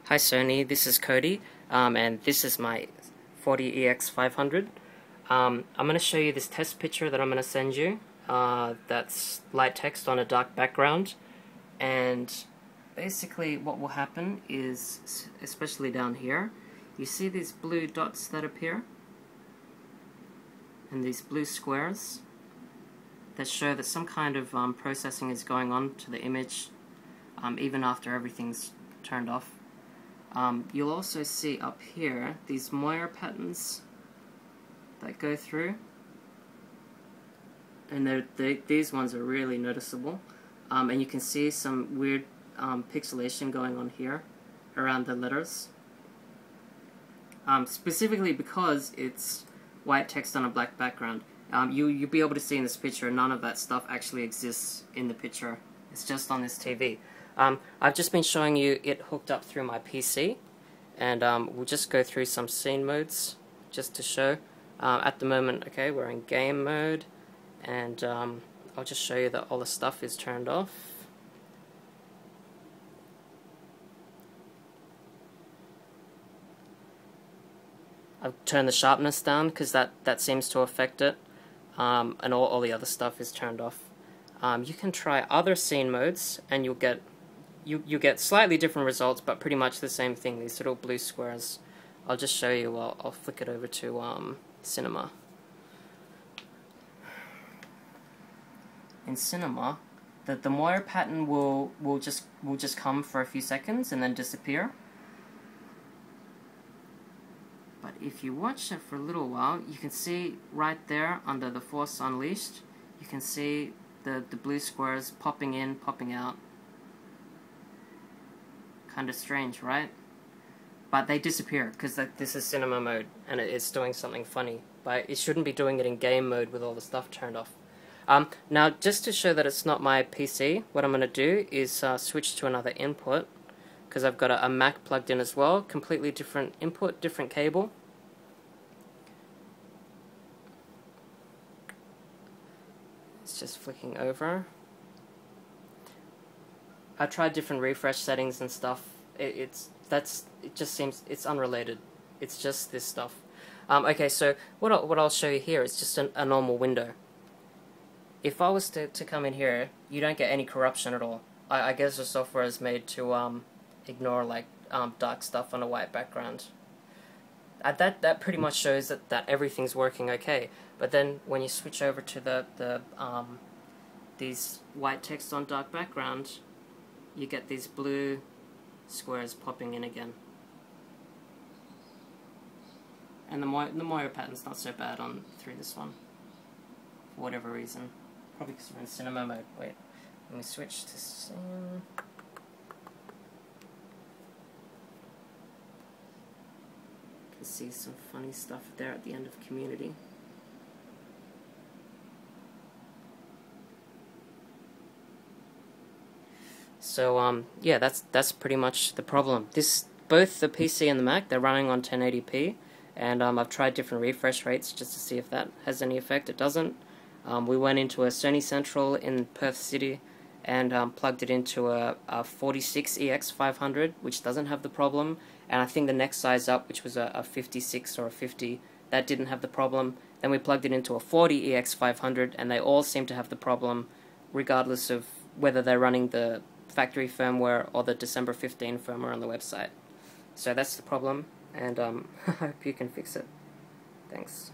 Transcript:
Hi Sony, this is Cody, and this is my 40EX500. I'm going to show you this test picture that I'm going to send you. That's light text on a dark background, and basically what will happen is, especially down here, you see these blue dots that appear, and these blue squares that show that some kind of processing is going on to the image, even after everything's turned off. You'll also see up here these moire patterns that go through, and these ones are really noticeable, and you can see some weird pixelation going on here around the letters, specifically because it's white text on a black background. You'll be able to see in this picture none of that stuff actually exists in the picture. It's just on this TV. I've just been showing you it hooked up through my PC, and we'll just go through some scene modes just to show. At the moment, okay, we're in game mode, and I'll just show you that all the stuff is turned off. I've turned the sharpness down because that seems to affect it, and all the other stuff is turned off. You can try other scene modes, and you'll get slightly different results, but pretty much the same thing, these little blue squares. I'll just show you. I'll flick it over to Cinema. In Cinema, the moire pattern will just come for a few seconds and then disappear. But if you watch it for a little while, you can see right there under the Force Unleashed, you can see the blue squares popping in, popping out. Kind of strange, right? But they disappear because this is cinema mode and it's doing something funny. But it shouldn't be doing it in game mode with all the stuff turned off. Now, just to show that it's not my PC, what I'm going to do is switch to another input, because I've got a Mac plugged in as well. Completely different input, different cable. It's just flicking over. I tried different refresh settings and stuff. It just seems it's unrelated. It's just this stuff. Okay, so what I'll show you here is just a normal window. If I was to come in here, you don't get any corruption at all. I guess the software is made to ignore like dark stuff on a white background. That pretty much shows that everything's working okay. But then when you switch over to these white text on dark background, you get these blue squares popping in again. And the moire pattern's not so bad through this one, for whatever reason. Probably because we're in cinema mode. Wait, let me switch to scene. You can see some funny stuff there at the end of Community. So yeah, that's pretty much the problem. Both the PC and the Mac, they're running on 1080p, and I've tried different refresh rates just to see if that has any effect. It doesn't. We went into a Sony Centre in Perth City and plugged it into a 40EX500, which doesn't have the problem, and I think the next size up, which was a 56 or a 50, that didn't have the problem. Then we plugged it into a 40EX500, and they all seem to have the problem, regardless of whether they're running the factory firmware or the December 15 firmware on the website. So that's the problem, and I hope you can fix it. Thanks.